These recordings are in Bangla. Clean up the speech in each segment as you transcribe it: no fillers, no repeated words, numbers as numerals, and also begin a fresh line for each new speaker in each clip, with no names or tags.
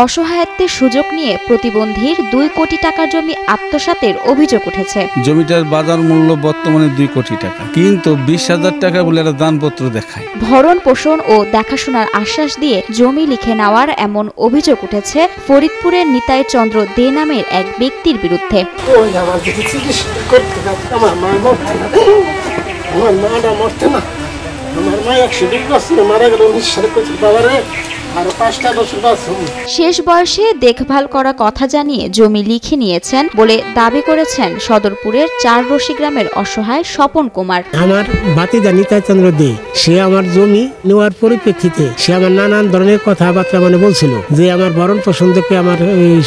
অসহায়ত্বের সুযোগ নিয়ে প্রতিবন্ধীর 2 কোটি টাকার জমি আত্মসাতের অভিযোগ উঠেছে।
জমিটার বাজার মূল্য বর্তমানে 2 কোটি টাকা, কিন্তু 20,000 টাকা বলে একটা দানপত্র দেখায়।
ভরণ পোষণ ও দেখাশোনার আশ্বাস দিয়ে জমি লিখে নেওয়ার এমন অভিযোগ উঠেছে ফরিদপুরের নিতাই চন্দ্র দে নামের এক ব্যক্তির বিরুদ্ধে। শেষ বয়সে দেখভাল করা কথা জানিয়ে জমি লিখে নিয়েছেন বলে দাবি করেছেন সদরপুরের 4 রশি গ্রামের অসহায় স্বপন কুমার।
আমার ভাতিজা নিতাই চন্দ্র দে, সে আমার জমি নেওয়ার পরিপ্রেক্ষিতে সে আমার নানান ধরনের কথাবার্তা বলছিল যে আমার ভরণ পোষণ দেখবে, আমার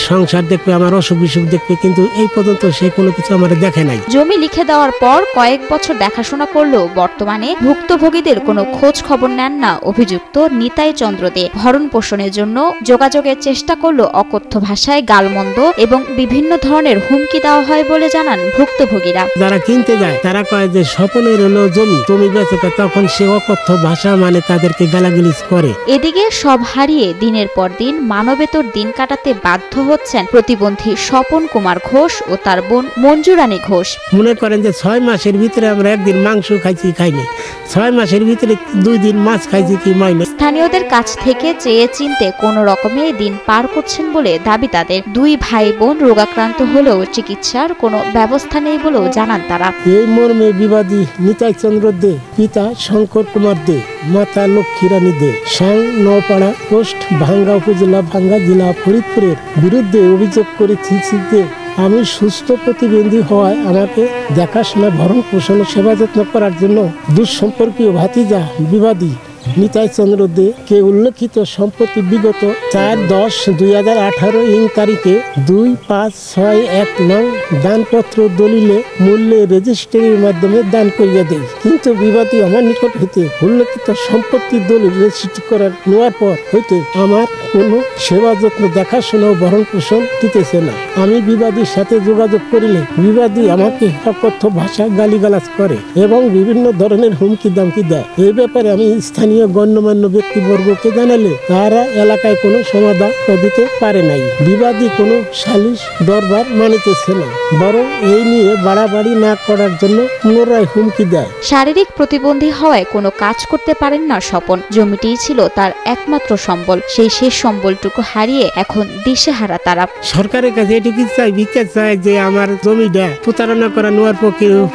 সংসার দেখবে, আমার অসুখ বিসুখ দেখবে, কিন্তু এই পর্যন্ত সে কোনো কিছু আমার দেখে নাই।
জমি লিখে দেওয়ার পর কয়েক বছর দেখাশোনা করলেও বর্তমানে ভুক্তভোগীদের কোনো খোঁজ খবর নেন না অভিযুক্ত নিতাই চন্দ্র দে। ভরণ পোষণের জন্য যোগাযোগের চেষ্টা করলেও অকথ্য ভাষায় গালমন্দ এবং বিভিন্ন ধরনের হুমকি দেওয়া হয় বলে জানান ভুক্তভোগীরা।
যারা কিনতে যায় তারা কয় যে স্বপনের হলো জমি বেচে, তখন সে অকথ্য ভাষা তাদেরকে গালাগালি করে।
এদিকে সব হারিয়ে দিনের পর দিন মানবেতর দিন কাটাতে বাধ্য হচ্ছেন প্রতিবন্ধী স্বপন কুমার ঘোষ ও তার বোন মঞ্জুরানী ঘোষ।
মনে করেন যে 6 মাসের ভিতরে আমরা একদিন মাংস খাইনি, 6 মাসের ভিতরে 2 দিন মাছ খাইছি কি মাইনে।
স্থানীয়দের কাছ থেকে চেয়ে চিনতে কোনো রকমে দিন পার করছেন বলে দাবি তাদের। 2 ভাই বোন রোগাক্রান্ত হলেও চিকিৎসার কোনো ব্যবস্থা নেই বলেও জানান তারা।
এই মর্মে বিবাদী নিতাই চন্দ্র দে, পিতা শঙ্কর কুমার দে, মাতা লক্ষ্মীরানী দে, সাং নপাড়া পোস্ট ভাঙ্গা উপজেলা ভাঙ্গা জেলা ফরিদপুরের বিরুদ্ধে অভিযোগ করেছি যে আমি সুস্থ প্রতিবন্ধী হওয়ায় আমাকে দেখাশোনা, ভরণ পোষণ, সেবা যত্ন করার জন্য দুঃসম্পর্কীয় ভাতিজা বিবাদী নিতাই চন্দ্র দে কে উল্লেখিত সম্পত্তি বিগত 4/10/2018 ইং তারিখে 2561 দানপত্র দলিলে মূল্যে রেজিস্ট্রির মাধ্যমে দান করিয়া দেয়। কিন্তু বিবাদী আমার নিকট হইতে উল্লেখিত সম্পত্তি দলিল রেজিস্ট্রি করার নেওয়ার পর হইতে আমার কোনো সেবা যত্ন, দেখাশোনা ও ভরণ পোষণ দিতেছে না। আমি বিবাদীর সাথে যোগাযোগ করিলে বিবাদী আমাকে অকথ্য ভাষা গালিগালাজ করে এবং বিভিন্ন ধরনের হুমকি দামকি দেয়। এই ব্যাপারে আমি স্থানীয় গণ্যমান্য ব্যক্তিবর্গকে জানালে তারা এলাকায় কোনো সমাধান দিতে পারে নাই। বিবাদী কোনো সালিশ দরবার মানিতেছে না, বরং এই নিয়ে বাড়াবাড়ি না করার জন্য পুনরায় হুমকি দেয়।
শারীরিক প্রতিবন্ধী হওয়ায় কোনো কাজ করতে পারেন না স্বপন। জমিটিই ছিল তার একমাত্র সম্বল। সেই শেষ সম্বলটুকু হারিয়ে এখন দিশেহারা তারা।
সরকারের কাছে এটুকু চাই, বিচার চাই যে আমার জমিটা প্রতারণা করা নেওয়ার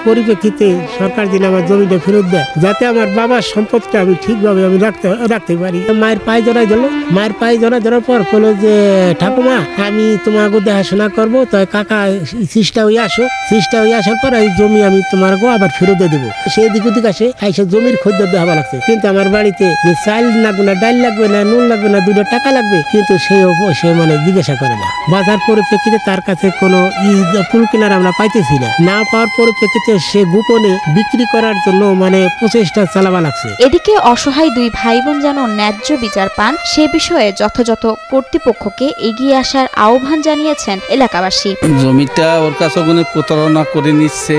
পরিপ্রেক্ষিতে সরকার যেন আমার জমিটা ফেরত দেয়, যাতে আমার বাবার সম্পদটা আমি ঠিকভাবে আমি রাখতে পারি। মায়ের পায়ে জড়াই দিল, মায়ের পায়ে জড়ার পর বললো যে ঠাকুমা আমি তোমাকে দেখাশোনা করবো, তাই কাকা চেষ্টা হয়ে আসার পর এই জমি আমি তোমাকে আবার ফেরত দিয়ে দেবো। সেই দিক ওদিক আসে জমির খোঁজ দেওয়া লাগছে, কিন্তু আমার বাড়িতে চাল লাগবে না, ডাল লাগবে না, নুন লাগবে না, 2 টাকা লাগবে, কিন্তু সে জিজ্ঞাসা করে না। বাজার পরিপ্রেক্ষিতে তার কাছে কোনো ফুল কেনার আমরা পাইতেছি না পাওয়ার পরিপ্রেক্ষিতে সে গোপনে বিক্রি করার জন্য প্রচেষ্টা চালাবা লাগছে।
এদিকে অসহায় 2 ভাই বোন যেন ন্যায্য বিচার পান সে বিষয়ে যথাযথ কর্তৃপক্ষকে এগিয়ে আসার আহ্বান জানিয়েছেন এলাকাবাসী।
জমিটা ওর কাছে প্রতারণা করে নিচ্ছে।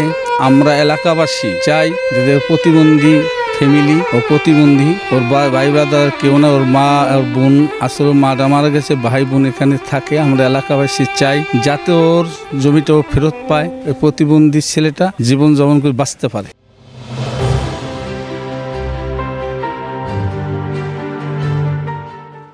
আমরা এলাকাবাসী চাই যে প্রতিবন্ধী ফ্যামিলি ও প্রতিবন্ধী ওর ভাই ব্রাদার কেউ না, ওর মা ওর বোন আসলে মাটা মারা গেছে, ভাই বোন এখানে থাকে। আমরা এলাকাবাসী চাই যাতে ওর জমিটা ফেরত পায়, প্রতিবন্ধী ছেলেটা জীবন যাপন করে বাঁচতে পারে।